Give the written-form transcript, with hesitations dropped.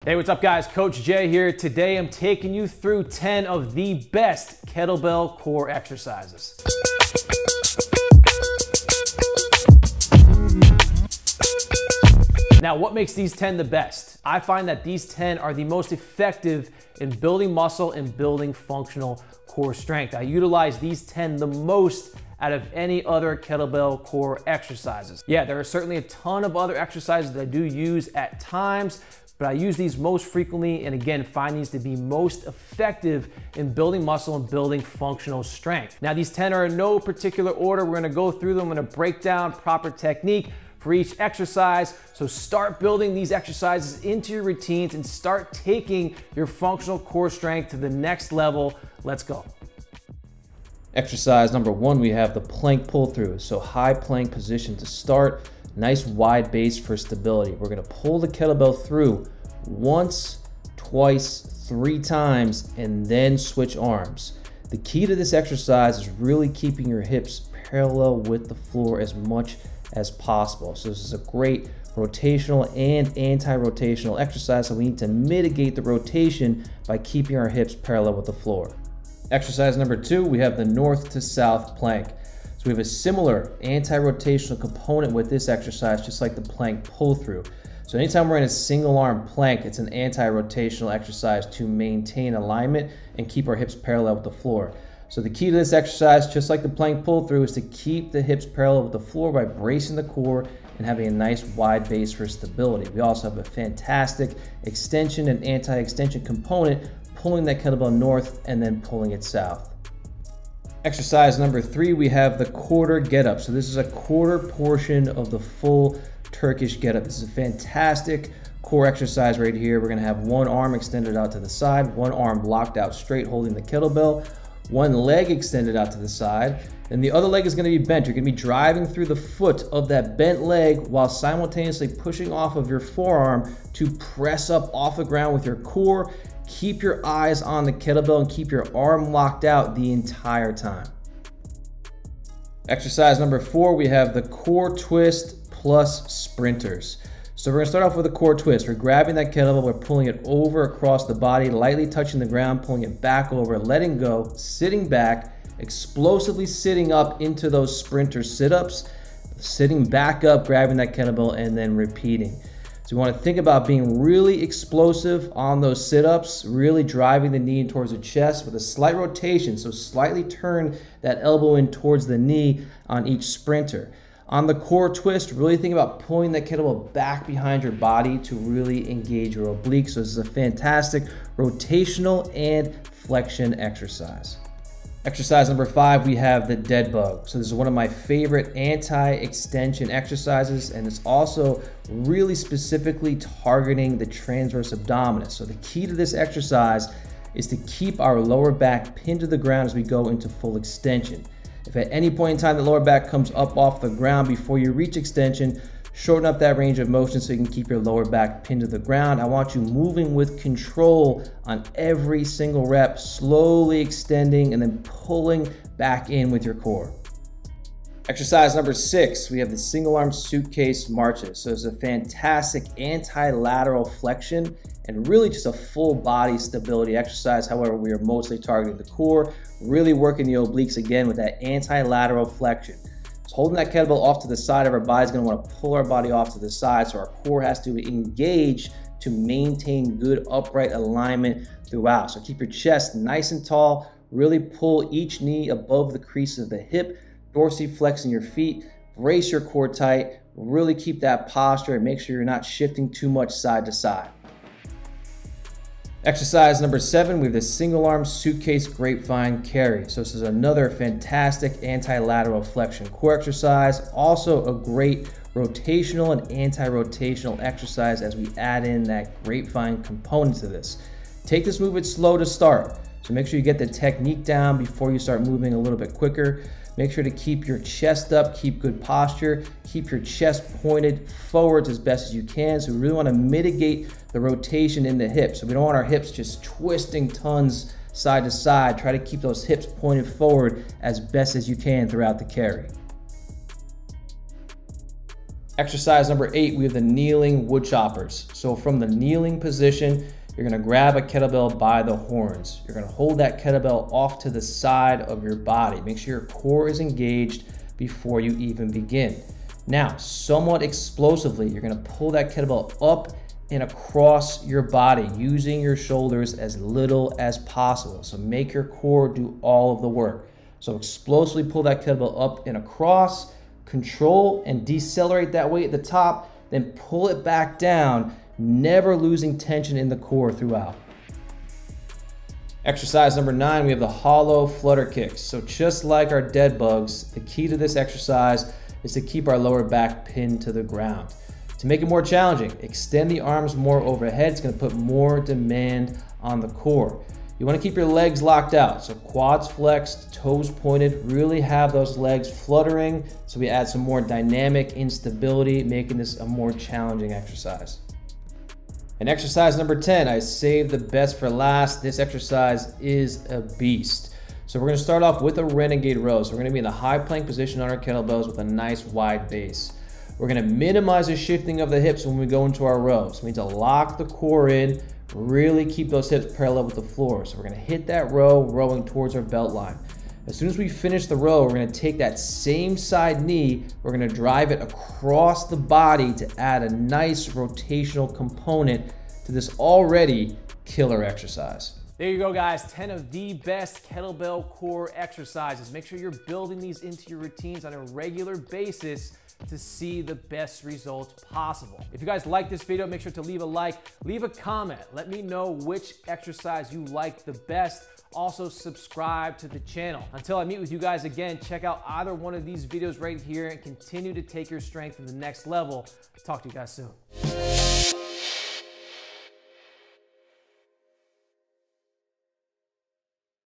Hey, what's up guys? Coach Jay here. Today I'm taking you through 10 of the best kettlebell core exercises. Now, what makes these 10 the best? I find that these 10 are the most effective in building muscle and building functional core strength. I utilize these 10 the most out of any other kettlebell core exercises. Yeah, there are certainly a ton of other exercises that I do use at times, but I use these most frequently and again, find these to be most effective in building muscle and building functional strength. Now, these 10 are in no particular order. We're gonna go through them. I'm gonna break down proper technique for each exercise. So start building these exercises into your routines and start taking your functional core strength to the next level. Let's go. Exercise number 1, we have the plank pull through. So high plank position to start. Nice wide base for stability. We're gonna pull the kettlebell through once, twice, 3 times, and then switch arms. The key to this exercise is really keeping your hips parallel with the floor as much as possible. So this is a great rotational and anti-rotational exercise, so we need to mitigate the rotation by keeping our hips parallel with the floor. Exercise number 2, we have the north to south plank. So we have a similar anti-rotational component with this exercise, just like the plank pull through. So anytime we're in a single arm plank, it's an anti-rotational exercise to maintain alignment and keep our hips parallel with the floor. So the key to this exercise, just like the plank pull through, is to keep the hips parallel with the floor by bracing the core and having a nice wide base for stability. We also have a fantastic extension and anti-extension component, pulling that kettlebell north and then pulling it south. Exercise number 3, we have the quarter get up. So this is a quarter portion of the full Turkish get up. This is a fantastic core exercise right here. We're gonna have one arm extended out to the side, one arm blocked out straight holding the kettlebell, one leg extended out to the side, and the other leg is gonna be bent. You're gonna be driving through the foot of that bent leg while simultaneously pushing off of your forearm to press up off the ground with your core. Keep your eyes on the kettlebell and keep your arm locked out the entire time. Exercise number 4, we have the core twist plus sprinters. So we're gonna start off with a core twist. We're grabbing that kettlebell, we're pulling it over across the body, lightly touching the ground, pulling it back over, letting go, sitting back, explosively sitting up into those sprinter sit-ups, sitting back up, grabbing that kettlebell, and then repeating. So you want to think about being really explosive on those sit-ups, really driving the knee in towards the chest with a slight rotation. So slightly turn that elbow in towards the knee on each sprinter. On the core twist, really think about pulling that kettlebell back behind your body to really engage your obliques. So this is a fantastic rotational and flexion exercise. Exercise number 5, we have the dead bug. So this is one of my favorite anti-extension exercises, and it's also really specifically targeting the transverse abdominis. So the key to this exercise is to keep our lower back pinned to the ground as we go into full extension. If at any point in time the lower back comes up off the ground before you reach extension, shorten up that range of motion so you can keep your lower back pinned to the ground. I want you moving with control on every single rep, slowly extending and then pulling back in with your core. Exercise number 6, we have the single arm suitcase marches. So it's a fantastic anti-lateral flexion and really just a full body stability exercise. However, we are mostly targeting the core, really working the obliques again with that anti-lateral flexion. So holding that kettlebell off to the side of our body is going to want to pull our body off to the side, so our core has to engage to maintain good upright alignment throughout. So keep your chest nice and tall, really pull each knee above the crease of the hip, dorsiflexing your feet, brace your core tight, really keep that posture and make sure you're not shifting too much side to side. Exercise number 7, we have the single arm suitcase grapevine carry. So this is another fantastic anti-lateral flexion core exercise. Also a great rotational and anti-rotational exercise as we add in that grapevine component to this. Take this movement slow to start. So make sure you get the technique down before you start moving a little bit quicker. Make sure to keep your chest up, keep good posture, keep your chest pointed forwards as best as you can. So we really want to mitigate the rotation in the hips. So we don't want our hips just twisting tons side to side. Try to keep those hips pointed forward as best as you can throughout the carry. Exercise number 8, we have the kneeling wood choppers. So from the kneeling position, you're gonna grab a kettlebell by the horns. You're gonna hold that kettlebell off to the side of your body. Make sure your core is engaged before you even begin. Now, somewhat explosively, you're gonna pull that kettlebell up and across your body, using your shoulders as little as possible. So make your core do all of the work. So explosively pull that kettlebell up and across, control and decelerate that weight at the top, then pull it back down, never losing tension in the core throughout. Exercise number 9, we have the hollow flutter kicks. So just like our dead bugs, the key to this exercise is to keep our lower back pinned to the ground. To make it more challenging, extend the arms more overhead. It's gonna put more demand on the core. You wanna keep your legs locked out. So quads flexed, toes pointed, really have those legs fluttering. So we add some more dynamic instability, making this a more challenging exercise. And exercise number 10, I saved the best for last. This exercise is a beast. So we're gonna start off with a Renegade Row. So we're gonna be in the high plank position on our kettlebells with a nice wide base. We're gonna minimize the shifting of the hips when we go into our row. So we need to lock the core in, really keep those hips parallel with the floor. So we're gonna hit that row, rowing towards our belt line. As soon as we finish the row, we're gonna take that same side knee, we're gonna drive it across the body to add a nice rotational component to this already killer exercise. There you go, guys. 10 of the best kettlebell core exercises. Make sure you're building these into your routines on a regular basis to see the best results possible. If you guys like this video, make sure to leave a like, leave a comment. Let me know which exercise you like the best. Also, subscribe to the channel. Until I meet with you guys again, check out either one of these videos right here and continue to take your strength to the next level. Talk to you guys soon.